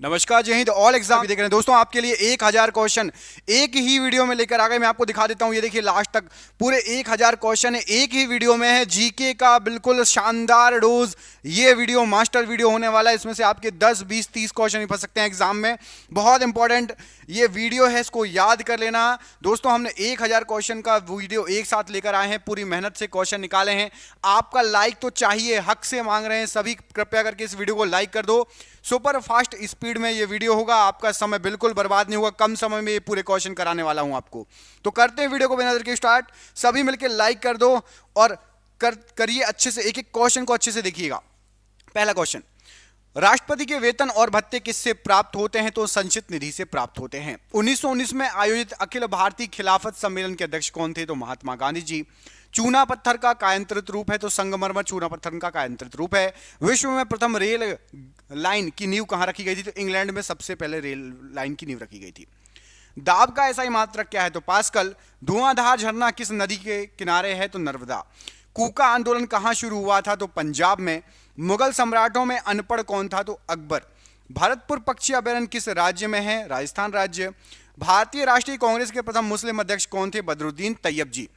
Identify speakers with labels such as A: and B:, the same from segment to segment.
A: नमस्कार, जय Hind. All exam देख रहे हैं दोस्तों, आपके लिए 1000 क्वेश्चन एक ही वीडियो में लेकर आ गए। मैं आपको दिखा देता हूं, ये देखिए लास्ट तक पूरे 1000 क्वेश्चन एक ही वीडियो में है। जीके का बिल्कुल शानदार डोज। ये वीडियो मास्टर वीडियो होने वाला है। इसमें से आपके 10 20 30 क्वेश्चन ही फंस सकते हैं एग्जाम में। बहुत इंपॉर्टेंट ये वीडियो है, इसको याद कर लेना दोस्तों। हमने 1000 क्वेश्चन का वीडियो एक साथ लेकर आए हैं, पूरी मेहनत से क्वेश्चन निकाले हैं। आपका लाइक तो चाहिए, हक से मांग रहे हैं सभी। कृपया करके इस वीडियो को लाइक कर दो। सुपर फास्ट स्पीड में ये वीडियो होगा, आपका समय बिल्कुल बर्बाद नहीं होगा। कम समय में ये पूरे क्वेश्चन कराने वाला हूं आपको। तो करते हैं वीडियो को बिना देर के स्टार्ट। सभी मिलकर लाइक कर दो और करिए अच्छे से, एक एक क्वेश्चन को अच्छे से देखिएगा। पहला क्वेश्चन, राष्ट्रपति के वेतन और भत्ते किससे प्राप्त होते हैं? तो संचित निधि से प्राप्त होते हैं। 1919 में आयोजित अखिल भारतीय खिलाफत सम्मेलन के अध्यक्ष कौन थे? तो महात्मा गांधी जी। चूना पत्थर का कायांतरित रूप है? तो संगमरमर चूना पत्थर का कायांतरित रूप है। विश्व में प्रथम रेल लाइन की नींव कहां रखी गई थी? तो इंग्लैंड में सबसे पहले रेल लाइन की नींव रखी गई थी। दाब का ऐसा ही मात्रक क्या है? तो पास्कल। धुआंधार झरना किस नदी के किनारे है? तो नर्मदा। कूका आंदोलन कहां शुरू हुआ था? तो पंजाब में। मुगल सम्राटों में अनपढ़ कौन था? तो अकबर। भरतपुर पक्षी अभयारण्य किस राज्य में है? राजस्थान राज्य। भारतीय राष्ट्रीय कांग्रेस के प्रथम मुस्लिम अध्यक्ष कौन थे? बदरुद्दीन तैयब जी।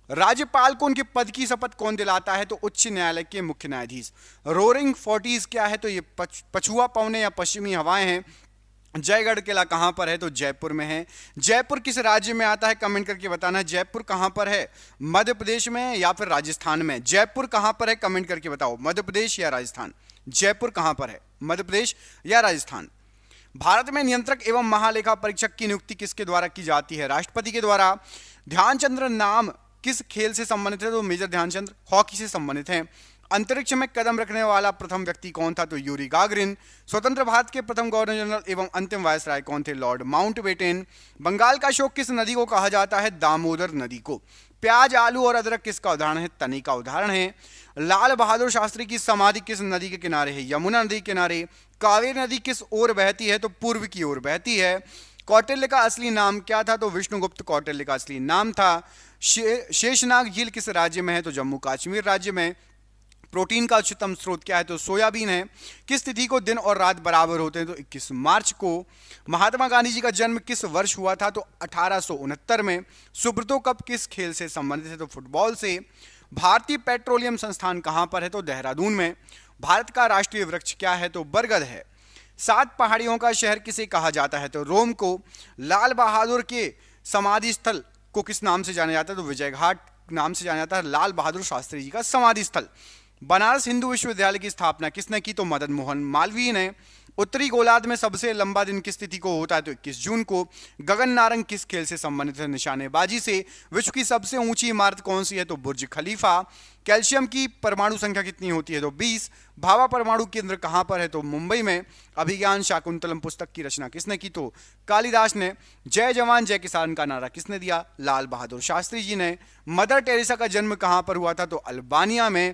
A: राज्यपाल को उनके पद की शपथ कौन दिलाता है? तो उच्च न्यायालय के मुख्य न्यायाधीश। रोरिंग फोर्टीज क्या है? तो ये पछुआ पवने या पश्चिमी हवाएं हैं। जयगढ़ किला कहां पर है? तो जयपुर में है। जयपुर किस राज्य में आता है? कमेंट करके बताना। जयपुर कहां पर है? मध्य प्रदेश में या फिर राजस्थान में? जयपुर कहां पर है? कमेंट करके बताओ। मध्य प्रदेश या राजस्थान? जयपुर कहां पर है? मध्य प्रदेश या राजस्थान? भारत में नियंत्रक एवं महालेखा परीक्षक की नियुक्ति किसके द्वारा की जाती है? राष्ट्रपति के द्वारा। ध्यानचंद्र नाम किस खेल से संबंधित है? तो मेजर ध्यानचंद्र हॉकी से संबंधित हैं। अंतरिक्ष में कदम रखने वाला प्रथम व्यक्ति कौन था? तो यूरी गागरिन। स्वतंत्र भारत के प्रथम गवर्नर जनरल एवं अंतिम वायसराय कौन थे? Lord Mountbatten. बंगाल का अशोक किस नदी को कहा जाता है? दामोदर नदी को। प्याज, आलू और अदरक किसका उदाहरण है? तनी का उदाहरण है। लाल बहादुर शास्त्री की समाधि किस नदी के किनारे है? यमुना नदी के किनारे। कावेरी नदी किस ओर बहती है? तो पूर्व की ओर बहती है। कौटिल्य का असली नाम क्या था? तो विष्णुगुप्त कौटिल्य का असली नाम था। शेषनाग झील किस राज्य में है? तो जम्मू कश्मीर राज्य में। प्रोटीन का उच्चतम स्रोत क्या है? तो सोयाबीन है। किस तिथि को दिन और रात बराबर होते हैं? तो 21 मार्च को। महात्मा गांधी जी का जन्म किस वर्ष हुआ था? तो 1869 में। सुब्रतो कप किस खेल से संबंधित है? तो फुटबॉल से। भारतीय पेट्रोलियम संस्थान कहां पर है? तो देहरादून में। भारत का राष्ट्रीय वृक्ष क्या है? तो बरगद है। 7 पहाड़ियों का शहर किसे कहा जाता है? तो रोम को। लाल बहादुर के समाधि स्थल को किस नाम से जाना जाता है? तो विजय घाट नाम से जाना जाता है लाल बहादुर शास्त्री जी का समाधि स्थल। बनारस हिंदू विश्वविद्यालय की स्थापना किसने की? तो मदन मोहन मालवीय ने। उत्तरी गोलार्ध में सबसे लंबा दिन किस तिथि को होता है? तो 21 जून को। गगन नारंग किस खेल से संबंधित है? निशानेबाजी से। विश्व की सबसे ऊंची इमारत कौन सी है? तो बुर्ज खलीफा। कैल्शियम की परमाणु संख्या कितनी होती है? तो 20। भाभा परमाणु केंद्र कहां पर है? तो मुंबई में। अभिज्ञान शाकुंतलम पुस्तक की रचना किसने की? तो कालिदास ने। जय जवान जय किसान का नारा किसने दिया? लाल बहादुर शास्त्री जी ने। मदर टेरेसा का जन्म कहां पर हुआ था? तो अल्बानिया में।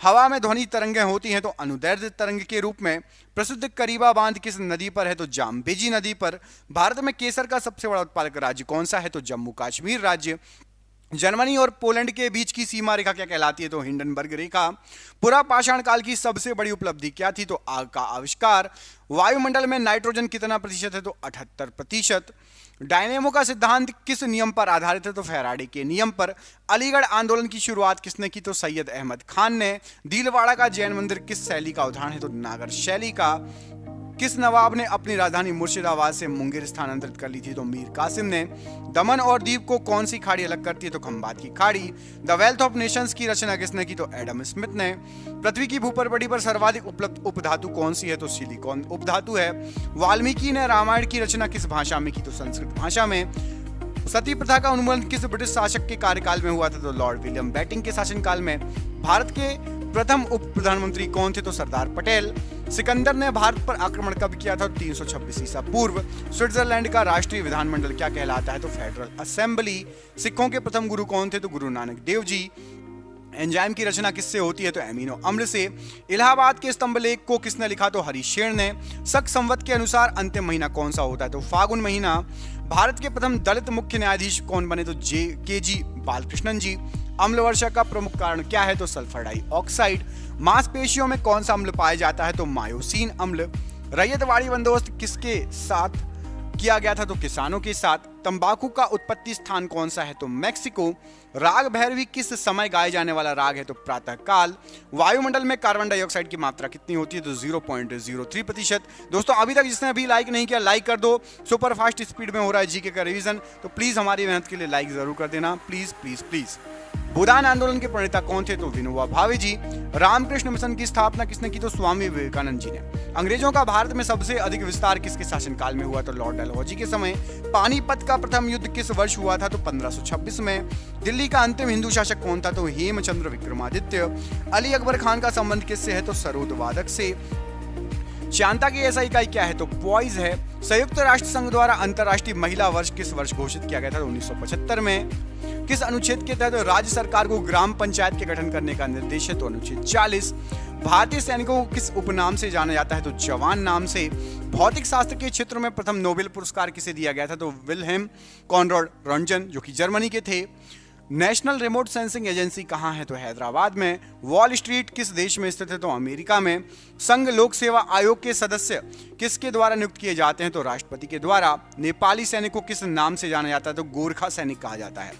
A: हवा में ध्वनि तरंगें होती हैं तो अनुदैर्ध्य तरंग के रूप में। प्रसिद्ध करीबा बांध किस नदी पर है? तो जाम्बेजी नदी पर। भारत में केसर का सबसे बड़ा उत्पादक राज्य कौन सा है? तो जम्मू कश्मीर राज्य। जर्मनी और पोलैंड के बीच की सीमा रेखा क्या कहलाती है? तो हिंडनबर्ग रेखा। पुरा पाषाण काल की सबसे बड़ी उपलब्धि क्या थी? तो आग का आविष्कार। वायुमंडल में नाइट्रोजन कितना प्रतिशत है? तो 78%। डायनेमो का सिद्धांत किस नियम पर आधारित है? तो फैराडे के नियम पर। अलीगढ़ आंदोलन की शुरुआत किसने की? तो सैयद अहमद खान ने। दीलवाड़ा का जैन मंदिर किस शैली का उदाहरण है? तो नागर शैली का। किस नवाब ने अपनी राजधानी मुर्शिदाबाद से मुंगेर स्थानांतरित कर ली थी? तो मीर कासिम ने। दमन और दीव को कौन सी खाड़ी अलग करती है? तो खंबात की खाड़ी। द वेल्थ ऑफ नेशंस की रचना किसने की? तो एडम स्मिथ ने। पृथ्वी की भूपरिपटी पर सर्वाधिक उपलब्ध उपधातु कौन सी है? तो सिलिकॉन उपधातु है। वाल्मीकि ने रामायण की रचना किस भाषा में की? तो संस्कृत भाषा में। सती प्रथा का उन्मूलन किस ब्रिटिश शासक के कार्यकाल में हुआ था? तो लॉर्ड विलियम बेटिंग के शासनकाल में। भारत के प्रथम उप प्रधानमंत्री कौन थे? तो सरदार पटेल। सिकंदर ने भारत पर आक्रमण कब किया था? 326 ईसा पूर्व। स्विट्जरलैंड का राष्ट्रीय विधानमंडल क्या कहलाता है? तो फेडरल असेंबली। सिखों के प्रथम गुरु कौन थे? तो गुरु नानक देव जी। एंजाइम की रचना किससे होती है? तो एमिनो अम्ल से। इलाहाबाद के स्तंभ लेख को किसने लिखा? तो हरिशेर ने। शक संवत के अनुसार अंतिम महीना कौन सा होता है? तो फागुन महीना। भारत के प्रथम दलित मुख्य न्यायाधीश कौन बने? तो के जी बालकृष्णन जी। अम्ल वर्षा का प्रमुख कारण क्या है? तो सल्फर डाइऑक्साइड। मांसपेशियों में कौन सा अम्ल पाया जाता है? तो मायोसिन अम्ल। रैयतवाड़ी बंदोबस्त किसके साथ किया गया था? तो किसानों के साथ। तंबाकू का उत्पत्ति स्थान कौन सा है? तो मैक्सिको। राग भैरवी किस समय गाए जाने वाला राग है? तो प्रातः काल। वायुमंडल में कार्बन डाइऑक्साइड की मात्रा कितनी होती है? तो 0.03%। दोस्तों अभी तक जिसने अभी लाइक नहीं किया लाइक कर दो। सुपर फास्ट स्पीड में हो रहा है जीके का रिवीजन, तो प्लीज हमारी मेहनत के लिए लाइक जरूर कर देना, प्लीज प्लीज प्लीज। भूदान आंदोलन के प्रणेता कौन थे? तो विनोबा भावे जी। रामकृष्ण मिशन की स्थापना किसने की? तो स्वामी विवेकानंद जी ने। अंग्रेजों का भारत में सबसे अधिक विस्तार किसके शासनकाल में हुआ? तो लॉर्ड डलहौजी के समय। पानीपत का प्रथम युद्ध किस वर्ष हुआ था? तो 1526 में। दिल्ली का अंतिम हिंदू शासक कौन था? तो हेमचंद्र विक्रमादित्य। अली अकबर खान का संबंध किससे है? तो सरोद वादक से। शांता की ऐसा इकाई क्या है? तो पॉइज है। संयुक्त राष्ट्र संघ द्वारा अंतर्राष्ट्रीय महिला वर्ष किस वर्ष घोषित किया गया था? 1975 में। किस अनुच्छेद के तहत राज्य सरकार को ग्राम पंचायत के गठन करने का निर्देश है? तो अनुच्छेद 40। भारतीय सैनिकों को किस उपनाम से जाना जाता है? तो जवान नाम से। भौतिक शास्त्र के क्षेत्र में प्रथम नोबेल पुरस्कार किसे दिया गया था? तो विल्हेम कॉनराड रॉन्टगन जो कि जर्मनी के थे। नेशनल रिमोट सेंसिंग एजेंसी कहाँ है? तो हैदराबाद में। वॉल स्ट्रीट किस देश में स्थित है? तो अमेरिका में। संघ लोक सेवा आयोग के सदस्य किसके द्वारा नियुक्त किए जाते हैं? तो राष्ट्रपति के द्वारा। नेपाली सैनिक को किस नाम से जाना जाता है? तो गोरखा सैनिक कहा जाता है।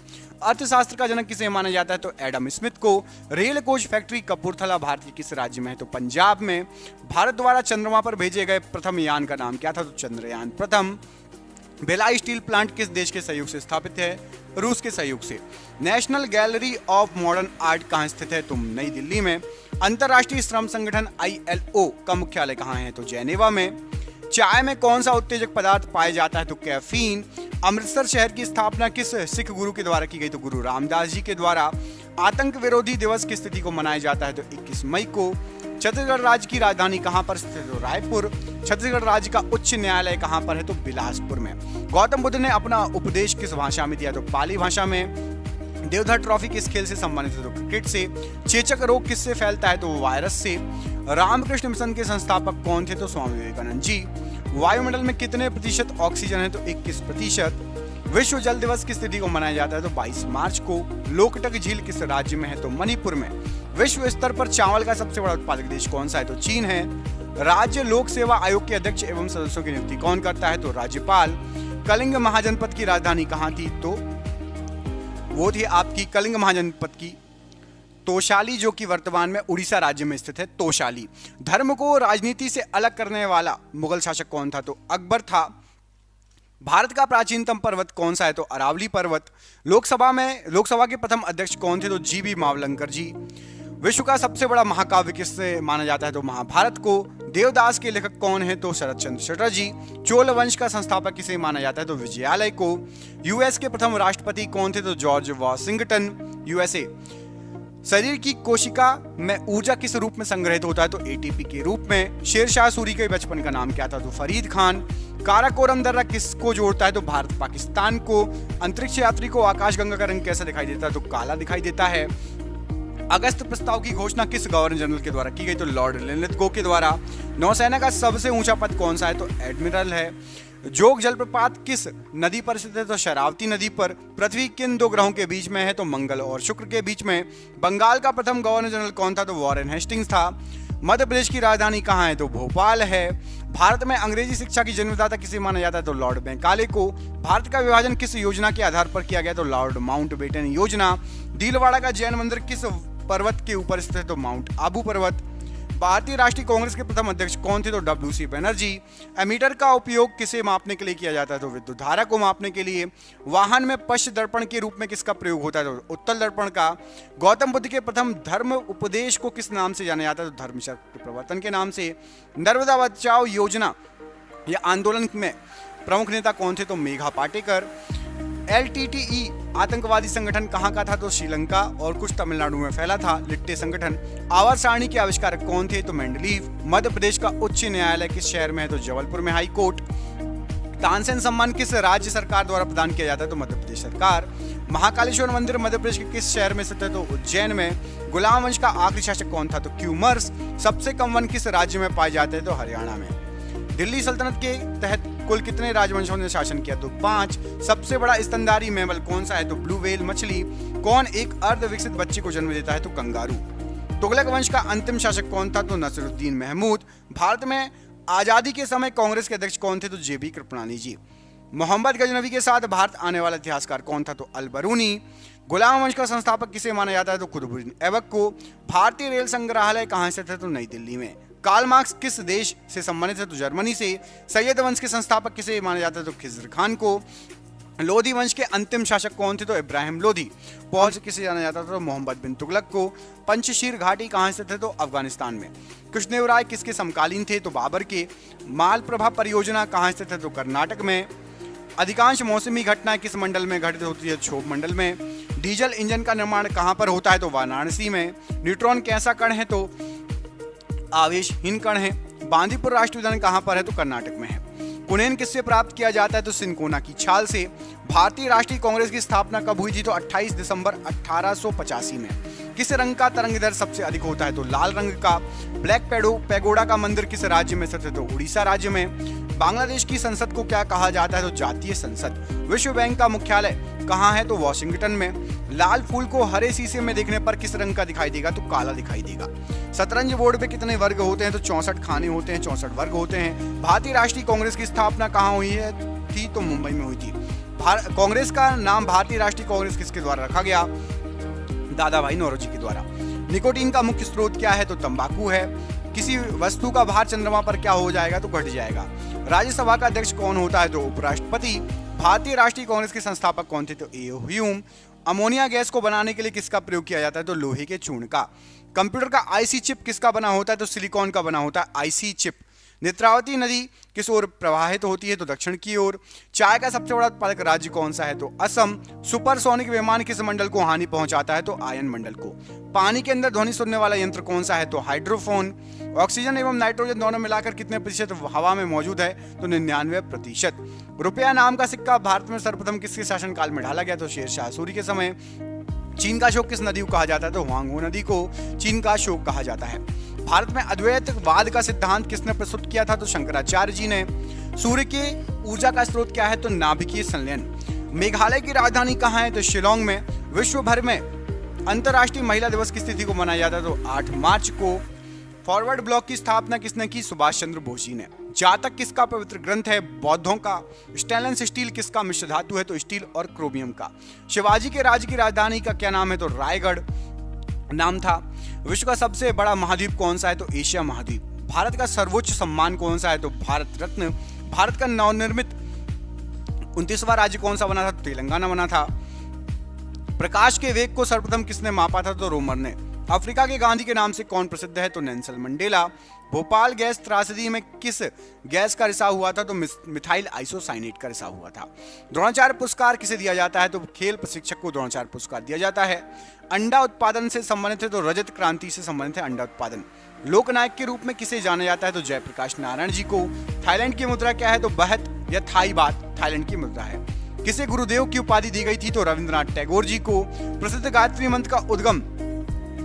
A: अर्थशास्त्र का जनक किसे माना जाता है? तो एडम स्मिथ को। Rail coach factory Kapurthala Bharat के किस राज्य में है? तो पंजाब में। भारत द्वारा चंद्रमा पर भेजे गए प्रथम यान का नाम क्या था? तो चंद्रयान प्रथम। भिलाई स्टील प्लांट किस देश के सहयोग से स्थापित है? रूस के सहयोग से। National gallery of modern art कहाँ स्थित है? तो नई दिल्ली में। अंतर्राष्ट्रीय श्रम संगठन ILO का मुख्यालय कहाँ है? तो जेनेवा में। चाय में कौन सा उत्तेजक पदार्थ पाया जाता है? तो कैफीन। अमृतसर शहर की स्थापना किस सिख गुरु के द्वारा की गई? तो गुरु रामदास जी के द्वारा। आतंक विरोधी दिवस किस तिथि को मनाया जाता है? तो 21 मई को। छत्तीसगढ़ राज्य की राजधानी कहां पर स्थित है? तो रायपुर। छत्तीसगढ़ राज्य का उच्च न्यायालय कहां पर है? तो बिलासपुर में। गौतम बुद्ध ने अपना उपदेश किस भाषा में दिया? तो पाली भाषा में। देवधर ट्रॉफी किस खेल से संबंधित है? तो क्रिकेट से। चेचक रोग किससे फैलता है? तो वायरस से। रामकृष्ण मिशन के संस्थापक कौन थे? तो स्वामी विवेकानंद जी। वायुमंडल में कितने प्रतिशत ऑक्सीजन है? तो 21%। विश्व जल दिवस किस तिथि को मनाया जाता है? तो 22 मार्च को। लोकटक झील किस राज्य में है? तो मणिपुर में। विश्व स्तर पर चावल का सबसे बड़ा उत्पादक देश कौन सा है? तो चीन है। राज्य लोक सेवा आयोग के अध्यक्ष एवं सदस्यों की नियुक्ति कौन करता है? तो राज्यपाल। कलिंग महाजनपद की राजधानी कहाँ थी? तो वो थी आपकी कलिंग महाजनपद की तोशाली, जो कि वर्तमान में उड़ीसा राज्य में स्थित है तोशाली। धर्म को राजनीति से अलग करने वाला मुगल शासक कौन था? तो अकबर था। भारत का प्राचीनतम पर्वत कौन सा है? तो अरावली पर्वत। लोकसभा के प्रथम अध्यक्ष कौन थे? तो जीबी मावलंकर जी। विश्व का सबसे बड़ा महाकाव्य किससे माना जाता है? तो महाभारत को। देवदास के लेखक कौन है? तो शरद चंद्र चटर्जी। चोल वंश का संस्थापक किसे माना जाता है? तो विजयालय को। यूएस के प्रथम राष्ट्रपति कौन थे? तो जॉर्ज वॉशिंगटन। यूएसए। शरीर की कोशिका में ऊर्जा किस रूप में संग्रहित होता है? तो एटीपी के रूप में। शेरशाह सूरी के बचपन का नाम क्या था? तो फरीद खान। काराकोरम दर्रा किसको जोड़ता है? तो भारत पाकिस्तान को। अंतरिक्ष यात्री को आकाशगंगा का रंग कैसा दिखाई देता है? तो काला दिखाई देता है। अगस्त प्रस्ताव की घोषणा किस गवर्नर जनरल के द्वारा की गई? तो लॉर्ड लिनलिथगो के द्वारा। नौसेना का सबसे ऊंचा पद कौन सा है? तो एडमिरल है। जोग जलप्रपात किस नदी पर स्थित है? तो शरावती नदी पर। पृथ्वी किन दो ग्रहों के बीच में है? तो मंगल और शुक्र के बीच में। बंगाल का प्रथम गवर्नर जनरल कौन था? तो वॉरेन हेस्टिंग्स था। मध्य प्रदेश की राजधानी कहाँ है? तो भोपाल है। भारत में अंग्रेजी शिक्षा की जन्मदाता किसे माना जाता है? तो लॉर्ड मैकाले को। भारत का विभाजन किस योजना के आधार पर किया गया? तो लॉर्ड माउंटबेटन योजना। दिलवाड़ा का जैन मंदिर किस पर्वत के ऊपर स्थित है? तो माउंट आबू पर्वत। भारतीय राष्ट्रीय कांग्रेस के प्रथम अध्यक्ष कौन थे? तो WC बनर्जी। एमीटर का उपयोग किसे मापने के लिए किया जाता है? तो विद्युत धारा को मापने के लिए। वाहन में पश्च दर्पण के रूप में किसका प्रयोग होता है? तो उत्तल दर्पण का। गौतम बुद्ध के प्रथम धर्म उपदेश को किस नाम से जाना जाता है? तो धर्मचक्र प्रवर्तन के नाम से। नर्मदा बचाओ योजना या आंदोलन में प्रमुख नेता कौन थे? तो मेघा पाटेकर। LTTE आतंकवादी संगठन कहाँ का था? तो श्रीलंका और कुछ तमिलनाडु में फैला था। लिट्टे संगठन। आवर्त सारणी के आविष्कारक कौन थे? तो मेंडलीव। मध्य प्रदेश का उच्च न्यायालय किस शहर में है? तो जबलपुर में हाई कोर्ट। तानसेन सम्मान किस राज्य सरकार द्वारा प्रदान किया जाता है? तो मध्य प्रदेश सरकार। महाकालेश्वर मंदिर मध्य प्रदेश के किस शहर में स्थित है? तो उज्जैन में। गुलाम वंश का आखिरी शासक कौन था? तो क्यूमर्स। सबसे कम वन किस राज्य में पाए जाते हैं? तो हरियाणा में। दिल्ली सल्तनत के तहत कुल कितने राजवंशों ने शासन किया? तो 5। सबसे बड़ा स्तनधारी मैमल कौन सा है? तो ब्लू व्हेल मछली। कौन एक अर्ध विकसित बच्चे को जन्म देता है? तो कंगारू। तुगलक वंश का अंतिम शासक कौन था? तो नसरुद्दीन महमूद। भारत में आजादी के समय कांग्रेस के अध्यक्ष कौन थे? तो जेबी कृपलानी जी। मोहम्मद गजनवी के साथ भारत आने वाला इतिहासकार कौन था? तो अल बरूनी। गुलाम वंश का संस्थापक किसे माना जाता है? तो कुतुबुद्दीन ऐबक को। भारतीय रेल संग्रहालय कहां स्थित है? तो नई दिल्ली में। कार्ल मार्क्स किस देश से संबंधित है? तो जर्मनी से। सैयद वंश के संस्थापक किसे माना जाता है? तो खिज़र खान को। लोधी वंश के अंतिम शासक कौन थे? तो इब्राहिम लोधी। फौज किसे जाना जाता था? तो मोहम्मद बिन तुगलक को। पंचशीर घाटी कहां स्थित है? तो अफगानिस्तान में। कृष्णदेवराय किसके समकालीन थे? तो बाबर के। मालप्रभा परियोजना कहां स्थित है? तो कर्नाटक में। अधिकांश मौसमी घटनाएं किस मंडल में घटित होती है? क्षोभ मंडल में। डीजल इंजन का निर्माण कहां पर होता है? तो वाराणसी में। न्यूट्रॉन कैसा कण है? तो आवेशहीन कण है। बांदीपुर राष्ट्रीय उद्यान कहां पर है? तो कर्नाटक में है। कुनैन किससे प्राप्त किया जाता है? तो सिनकोना की छाल से। भारतीय राष्ट्रीय कांग्रेस की स्थापना कब हुई थी? तो 28 दिसंबर 1885 में। किस रंग का तरंग सबसे अधिक होता है? तो लाल रंग का। ब्लैक पैगोडा का मंदिर किस राज्य में स्थित है? तो उड़ीसा राज्य में। बांग्लादेश की संसद को क्या कहा जाता है? तो जातीय संसद। विश्व बैंक का मुख्यालय कहाँ है? तो वॉशिंगटन में। लाल फूल को हरे शीशे में देखने पर किस रंग का दिखाई देगा? तो काला दिखाई देगा। शतरंज बोर्ड पे कितने वर्ग होते हैं? तो 64 खाने होते हैं, 64 वर्ग होते हैं। भारतीय राष्ट्रीय कांग्रेस की स्थापना कहाँ हुई थी? तो मुंबई में हुई थी। कांग्रेस का नाम भारतीय राष्ट्रीय कांग्रेस किसके द्वारा रखा गया? दादा भाई नौरोजी के द्वारा। निकोटीन का मुख्य स्रोत क्या है? तो तंबाकू है। किसी वस्तु का भार चंद्रमा पर क्या हो जाएगा? तो घट जाएगा। राज्यसभा का अध्यक्ष कौन होता है? तो उपराष्ट्रपति। भारतीय राष्ट्रीय कांग्रेस के संस्थापक कौन थे? तो ए.ओ. ह्यूम। अमोनिया गैस को बनाने के लिए किसका प्रयोग किया जाता है? तो लोहे के चूर्ण का। कंप्यूटर का आईसी चिप किसका बना होता है? तो सिलिकॉन का बना होता है आईसी चिप। नेत्रावती नदी किस ओर प्रवाहित होती है? तो दक्षिण की ओर। चाय का सबसे बड़ा उत्पादक राज्य कौन सा है? तो असम। सुपरसोनिक विमान किस मंडल को हानि पहुंचाता है? तो आयन मंडल को। पानी के अंदर ध्वनि सुनने वाला यंत्र कौन सा है? तो हाइड्रोफोन। ऑक्सीजन एवं नाइट्रोजन दोनों मिलाकर कितने प्रतिशत हवा में मौजूद है? तो 99%। रुपया नाम का सिक्का भारत में सर्वप्रथम किसके शासनकाल में ढाला गया? तो शेरशाह सूरी के समय। चीन का अशोक किस नदी को कहा जाता है? तो हुआंगहो नदी को चीन का अशोक कहा जाता है। भारत में अद्वैतवाद का सिद्धांत किसने प्रस्तुत किया था? तो शंकराचार्य जी ने। सूर्य के ऊर्जा का स्रोत क्या है? तो नाभिकीय संलयन। मेघालय की राजधानी कहाँ है? तो शिलोंग में। विश्व भर में अंतर्राष्ट्रीय महिला दिवस किस तिथि को मनाया जाता है? तो 8 मार्च को। फॉरवर्ड ब्लॉक की स्थापना किसने की? सुभाष चंद्र बोस जी ने। जातक किसका पवित्र ग्रंथ है? बौद्धों का। स्टेनलेस स्टील किसका मिश्र धातु है? तो स्टील और क्रोमियम का। शिवाजी के राज्य की राजधानी का क्या नाम है? तो रायगढ़ नाम था। विश्व का सबसे बड़ा महाद्वीप कौन सा है? तो एशिया महाद्वीप। भारत का सर्वोच्च सम्मान कौन सा है? तो भारत रत्न। भारत का नवनिर्मित 29वां राज्य कौन सा बना था? तो तेलंगाना बना था। प्रकाश के वेग को सर्वप्रथम किसने मापा था? तो रोमर ने। अफ्रीका के गांधी के नाम से कौन प्रसिद्ध है? तो नेल्सन मंडेला। भोपाल गैस त्रासदी में किस गैस का रिसाव हुआ था? तो मिथाइल आइसोसाइनेट का रिसाव हुआ था। द्रोणाचार्य पुरस्कार किसे दिया जाता है? तो खेल प्रशिक्षक को द्रोणाचार्य पुरस्कार दिया जाता है। अंडा उत्पादन से संबंधित है? तो रजत क्रांति से संबंधित है अंडा उत्पादन। लोकनायक के रूप में किसे जाना जाता है? तो जयप्रकाश नारायण जी को। थाईलैंड की मुद्रा क्या है? तो बहत या थाई बात थाईलैंड की मुद्रा है। किसे गुरुदेव की उपाधि दी गई थी? तो रविंद्रनाथ टैगोर जी को। प्रसिद्ध गायत्री मंत्र का उद्गम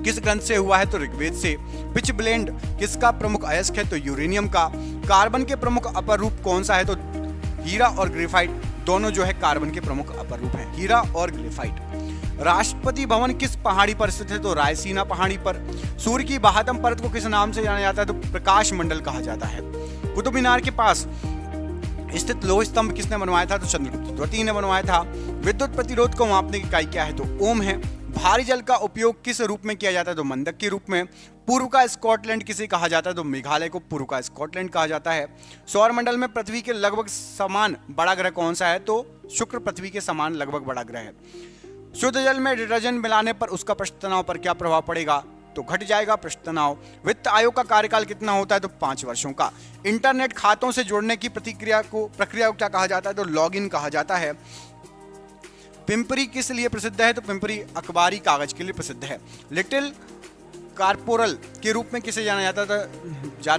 A: किस ग्रंथ से हुआ है? तो ऋग्वेद से। पिच ब्लेंड किसका प्रमुख अयस्क है? तो यूरेनियम का। कार्बन के प्रमुख अपर रूप कौन सा है? तो हीरा और ग्रेफाइट दोनों जो है कार्बन के प्रमुख अपर रूप हैं, हीरा और ग्रेफाइट। राष्ट्रपति भवन किस पहाड़ी पर स्थित है? तो रायसीना पहाड़ी पर। सूर्य की बाहतम परत को किस नाम से जाना जाता है? तो प्रकाश मंडल कहा जाता है। कुतुब मीनार के पास स्थित लोह स्तंभ किसने बनवाया था? तो चंद्रगुप्त द्वितीय ने बनवाया था। विद्युत प्रतिरोध को मापने की इकाई क्या है? तो ओम है। भारी जल का उपयोग किस रूप में किया जाता है? तो मंदक के रूप में। पूर्व का स्कॉटलैंड किसे कहा जाता है? तो मेघालय को पूर्व का स्कॉटलैंड कहा जाता है। सौर मंडल में पृथ्वी के लगभग समान बड़ा ग्रह कौन सा है? तो शुक्र पृथ्वी के समान लगभग बड़ा ग्रह है। शुद्ध जल में डिटर्जेंट मिलाने पर उसका पृष्ठ तनाव पर क्या प्रभाव पड़ेगा? तो घट जाएगा पृष्ठ तनाव। वित्त आयोग का कार्यकाल कितना होता है? तो 5 वर्षों का। इंटरनेट खातों से जोड़ने की प्रक्रिया को क्या कहा जाता है? तो लॉगिन कहा जाता है। पिंपरी किस लिए प्रसिद्ध है? तो पिंपरी अखबारी कागज के लिए प्रसिद्ध है। लिटिल कार्पोरल के रूप में किसे जाना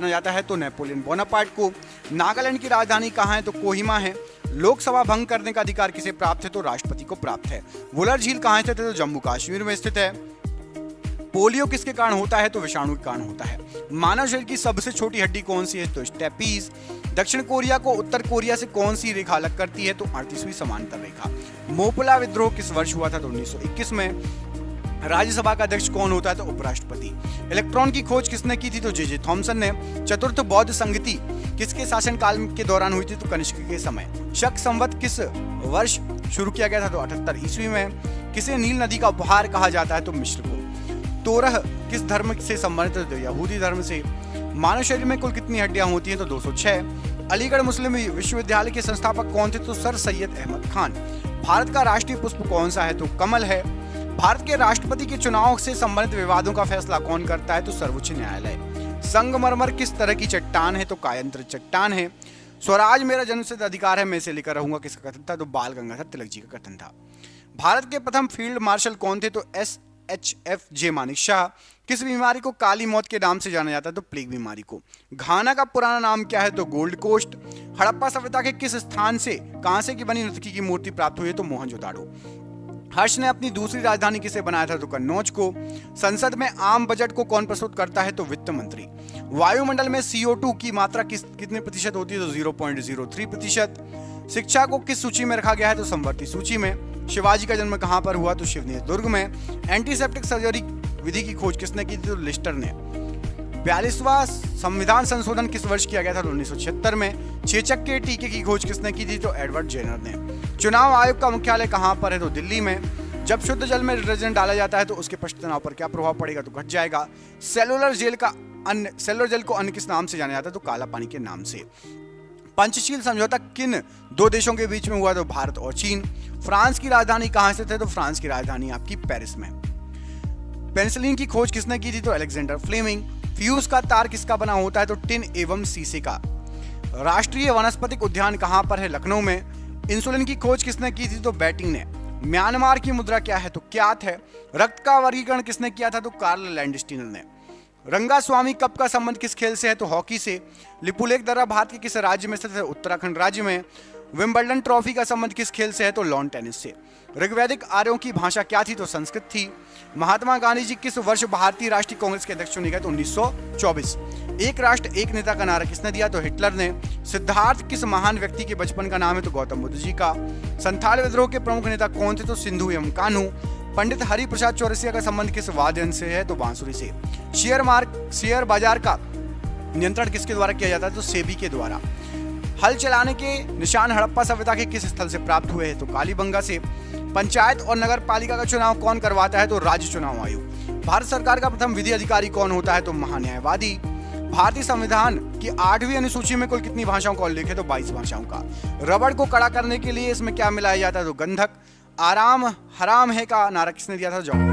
A: जाता है? तो नेपोलियन बोनापार्ट को। नागालैंड की राजधानी कहाँ है? तो कोहिमा है। लोकसभा भंग करने का अधिकार किसे प्राप्त है? तो राष्ट्रपति को प्राप्त है। वुलर झील कहाँ स्थित है? तो जम्मू कश्मीर में स्थित है। पोलियो किसके कारण होता है? तो विषाणु के कारण होता है। मानव शरीर की सबसे छोटी हड्डी कौन सी है? तो स्टेपीज। दक्षिण कोरिया को उत्तर कोरिया से कौन सी रेखा अलग करती है? तो 38वीं समांतर रेखा। मोपला विद्रोह किस वर्ष हुआ था? तो 1921 में। राज्यसभा का अध्यक्ष कौन होता है? तो उपराष्ट्रपति। इलेक्ट्रॉन की खोज किसने की थी? तो जे थॉमसन ने। चतुर्थ बौद्ध संगति किसके शासनकाल के दौरान हुई थी? तो कनिष्क के समय। शक संवत किस वर्ष शुरू किया गया था? तो 78 ईस्वी में। किसे नील नदी का उपहार कहा जाता है? तो मिस्र को। तोरह किस धर्म से संबंधित है? तो यहूदी धर्म से। मानव शरीर में कुल कितनी हड्डियां होती हैं? तो 206। अलीगढ़ मुस्लिम विश्वविद्यालय के संस्थापक कौन थे? तो सर सैयद अहमद खान। भारत का राष्ट्रीय पुष्प कौन सा है? तो कमल है। भारत के राष्ट्रपति के चुनाव से संबंधित विवादों का फैसला कौन करता है? तो सर्वोच्च न्यायालय। संगमरमर किस तरह की चट्टान है? तो कायंत्र चट्टान है। स्वराज मेरा जन्मसिद्ध अधिकार है, मैं इसे लेकर रहूंगा, किसका कथन था? तो बाल गंगाधर तिलक जी का कथन था। भारत के प्रथम फील्ड मार्शल कौन थे? तो SHF मानेकशॉ। किस बीमारी को काली मौत के नाम से जाना जाता है? तो प्लेग बीमारी को। घाना का पुराना नाम क्या है? तो गोल्ड कोस्ट। हड़प्पा सभ्यता के किस स्थान से कांसे की बनी नर्तकी की मूर्ति प्राप्त हुई है? तो मोहनजोदाड़ो। हर्ष ने अपनी दूसरी राजधानी किसे बनाया था? तो कन्नौज को। संसद में आम बजट को कौन प्रस्तुत करता है? तो वित्त मंत्री। वायुमंडल में CO2 की मात्रा कितने प्रतिशत होती है? तो 0.03%। शिक्षा को किस सूची में रखा गया है? तो संवर्ती सूची में। शिवाजी का जन्म कहां पर हुआ? तो शिवनेर दुर्ग में। एंटीसेप्टिक सर्जरी विधि की खोज किसने की थी? तो लिस्टर ने। 42वां संविधान संशोधन किस वर्ष किया गया था? 1976 में। चेचक के टीके की खोज किसने की थी? तो एडवर्ड जेनर ने। चुनाव आयोग का मुख्यालय कहां पर है? तो दिल्ली में। जब शुद्ध जल में डिटर्जेंट डाला जाता है तो उसके पश्च तनाव पर क्या प्रभाव पड़ेगा? तो घट जाएगा। सेलुलर जल को अन्य किस नाम से जाना जाता है? तो काला पानी के नाम से। पंचशील समझौता किन दो देशों के बीच में हुआ? तो भारत और चीन। फ्रांस की राजधानी कहां स्थित है? तो फ्रांस की राजधानी आपकी पेरिस में। पेनिसिलिन की खोज किसने की थी? तो अलेक्जेंडर फ्लेमिंग। फ्यूज का तार किसका बना होता है? तो टिन एवं शीशे का। राष्ट्रीय वनस्पतिक उद्यान कहां पर है? लखनऊ में। इंसुलिन की खोज किसने की थी? तो बैटिंग ने। म्यांमार की मुद्रा क्या है? तो क्यात है। रक्त का वर्गीकरण किसने किया था? तो कार्ल लैंडस्टीनर ने। रंगास्वामी कप का संबंध किस खेल से है? तो हॉकी से। लिपुलेख दर्रा भारत के किस राज्य में स्थित है? उत्तराखंड राज्य में। विंबलडन ट्रॉफी का संबंध किस खेल से है? तो लॉन टेनिस से। ऋग्वैदिक आर्यों की भाषा क्या थी? तो संस्कृत थी। महात्मा गांधी जी किस वर्ष भारतीय राष्ट्रीय कांग्रेस के अध्यक्ष चुने गए? तो 1924। एक राष्ट्र एक नेता का नारा किसने दिया? तो हिटलर ने। सिद्धार्थ किस महान व्यक्ति के बचपन का नाम है? तो गौतम बुद्ध जी का। संथाल विद्रोह के प्रमुख नेता कौन थे? तो सिंधु एवं कान्हू। पंडित हरि प्रसाद चौरसिया का संबंध किस वाद्य यंत्र से है? तो बांसुरी से। शेयर बाजार का नियंत्रण किसके द्वारा किया जाता है? तो सेबी के द्वारा। हल चलाने के निशान हड़प्पा सभ्यता के किस स्थल से प्राप्त हुए हैं? तो कालीबंगा से। पंचायत और नगर पालिका का चुनाव कौन करवाता है? तो राज्य चुनाव आयोग। भारत सरकार का प्रथम विधि अधिकारी कौन होता है? तो महान्यायवादी। भारतीय संविधान की 8वीं अनुसूची में कुल कितनी भाषाओं का उल्लेख है? तो 22 भाषाओं का। रबड़ को कड़ा करने के लिए इसमें क्या मिलाया जाता है? तो गंधक। आराम हराम है का नारा किसने दिया था? जॉन